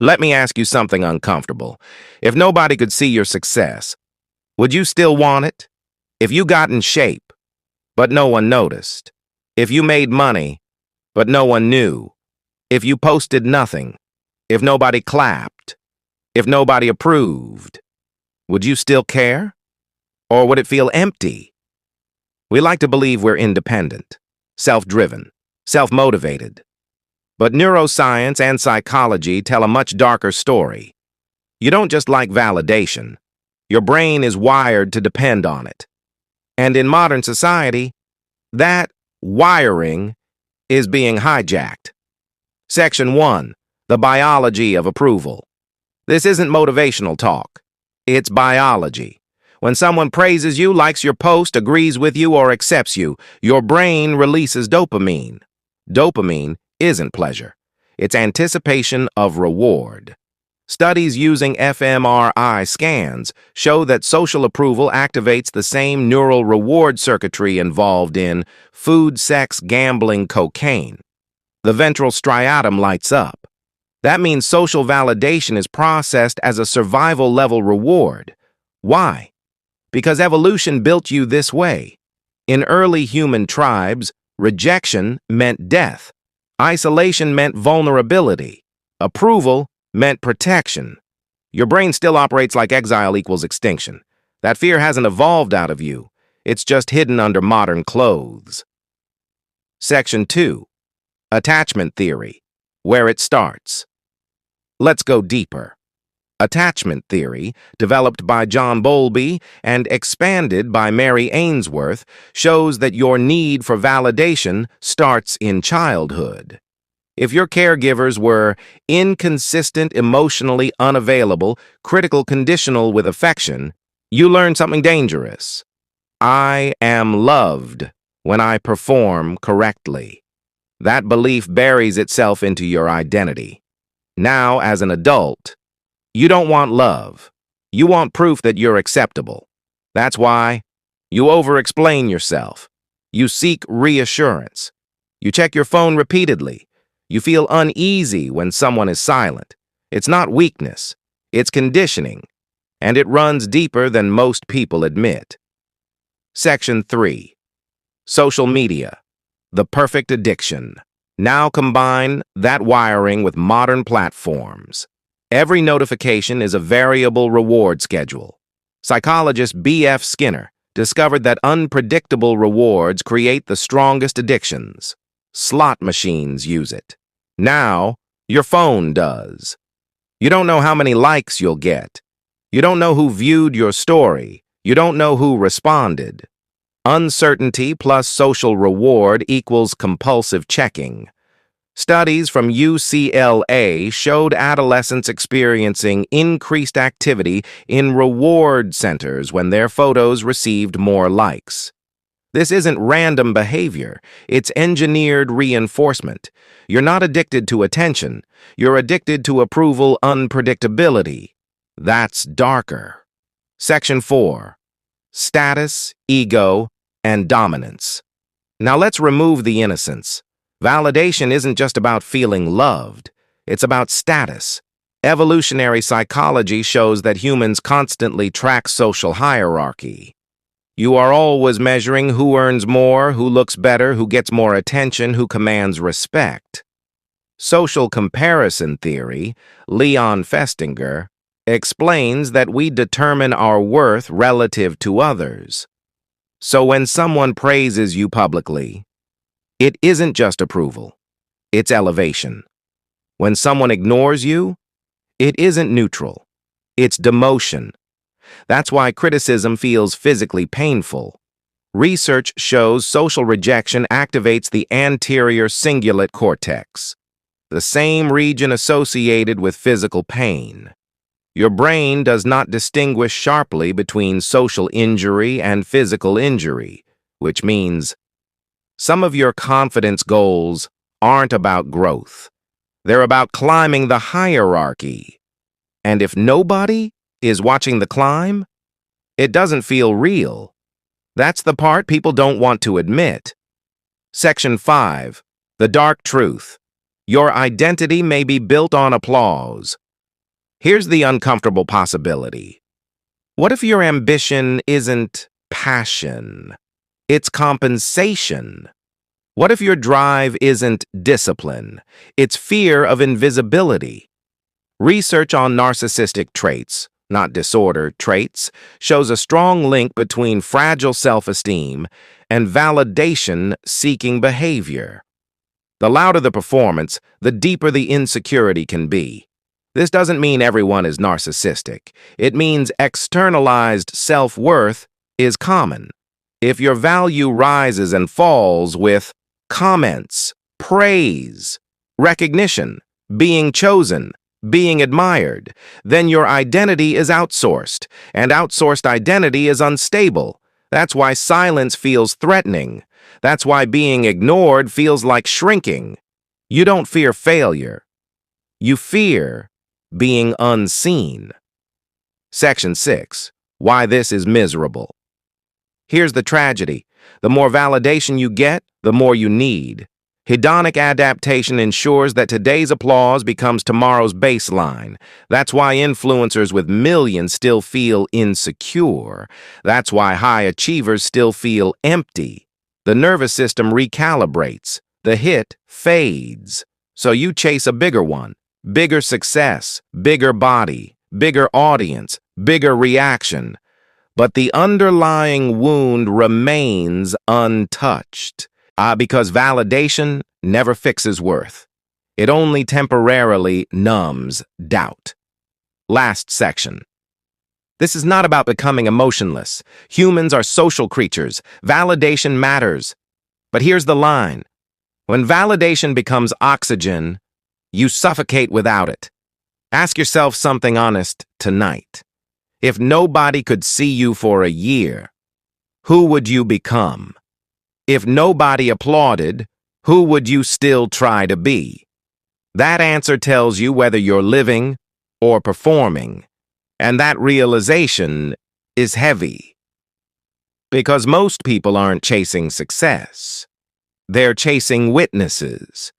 Let me ask you something uncomfortable. If nobody could see your success, would you still want it? If you got in shape, but no one noticed. If you made money, but no one knew. If you posted nothing. If nobody clapped. If nobody approved. Would you still care? Or would it feel empty? We like to believe we're independent, self-driven, self-motivated. But neuroscience and psychology tell a much darker story. You don't just like validation. Your brain is wired to depend on it. And in modern society, that wiring is being hijacked. Section 1. The biology of approval. This isn't motivational talk. It's biology. When someone praises you, likes your post, agrees with you, or accepts you, your brain releases dopamine. Dopamine isn't pleasure. It's anticipation of reward. Studies using fMRI scans show that social approval activates the same neural reward circuitry involved in food, sex, gambling, cocaine. The ventral striatum lights up. That means social validation is processed as a survival-level reward. Why? Because evolution built you this way. In early human tribes, rejection meant death. Isolation meant vulnerability. Approval meant protection. Your brain still operates like exile equals extinction. That fear hasn't evolved out of you. It's just hidden under modern clothes. Section 2. Attachment theory. Where it starts. Let's go deeper. Attachment theory, developed by John Bowlby and expanded by Mary Ainsworth, shows that your need for validation starts in childhood. If your caregivers were inconsistent, emotionally unavailable, critical, conditional with affection, you learn something dangerous. I am loved when I perform correctly. That belief buries itself into your identity. Now, as an adult, you don't want love. You want proof that you're acceptable. That's why you over-explain yourself. You seek reassurance. You check your phone repeatedly. You feel uneasy when someone is silent. It's not weakness. It's conditioning. And it runs deeper than most people admit. Section 3. Social media. The perfect addiction. Now combine that wiring with modern platforms. Every notification is a variable reward schedule. Psychologist B.F. Skinner discovered that unpredictable rewards create the strongest addictions. Slot machines use it. Now, your phone does. You don't know how many likes you'll get. You don't know who viewed your story. You don't know who responded. Uncertainty plus social reward equals compulsive checking. Studies from UCLA showed adolescents experiencing increased activity in reward centers when their photos received more likes. This isn't random behavior. It's engineered reinforcement. You're not addicted to attention. You're addicted to approval unpredictability. That's darker. Section 4. Status, ego, and dominance. Now let's remove the innocence. Validation isn't just about feeling loved. It's about status. Evolutionary psychology shows that humans constantly track social hierarchy. You are always measuring who earns more, who looks better, who gets more attention, who commands respect. Social comparison theory, Leon Festinger, explains that we determine our worth relative to others. So when someone praises you publicly, it isn't just approval, it's elevation. When someone ignores you, it isn't neutral, it's demotion. That's why criticism feels physically painful. Research shows social rejection activates the anterior cingulate cortex, the same region associated with physical pain. Your brain does not distinguish sharply between social injury and physical injury, which means some of your confidence goals aren't about growth. They're about climbing the hierarchy. And if nobody is watching the climb, it doesn't feel real. That's the part people don't want to admit. Section 5. The dark truth. Your identity may be built on applause, Here's the uncomfortable possibility. What if your ambition isn't passion? It's compensation. What if your drive isn't discipline? It's fear of invisibility. Research on narcissistic traits, not disorder traits, shows a strong link between fragile self-esteem and validation-seeking behavior. The louder the performance, the deeper the insecurity can be. This doesn't mean everyone is narcissistic. It means externalized self-worth is common. If your value rises and falls with comments, praise, recognition, being chosen, being admired, then your identity is outsourced, and outsourced identity is unstable. That's why silence feels threatening. That's why being ignored feels like shrinking. You don't fear failure. You fear being unseen. Section 6. Why this is miserable. Here's the tragedy. The more validation you get, the more you need. Hedonic adaptation ensures that today's applause becomes tomorrow's baseline. That's why influencers with millions still feel insecure. That's why high achievers still feel empty. The nervous system recalibrates. The hit fades. So you chase a bigger one. Bigger success, bigger body, bigger audience, bigger reaction. But the underlying wound remains untouched. Because validation never fixes worth. It only temporarily numbs doubt. Last section. This is not about becoming emotionless. Humans are social creatures. Validation matters. But here's the line. When validation becomes oxygen, you suffocate without it. Ask yourself something honest tonight. If nobody could see you for a year, who would you become? If nobody applauded, who would you still try to be? That answer tells you whether you're living or performing, and that realization is heavy. Because most people aren't chasing success. They're chasing witnesses.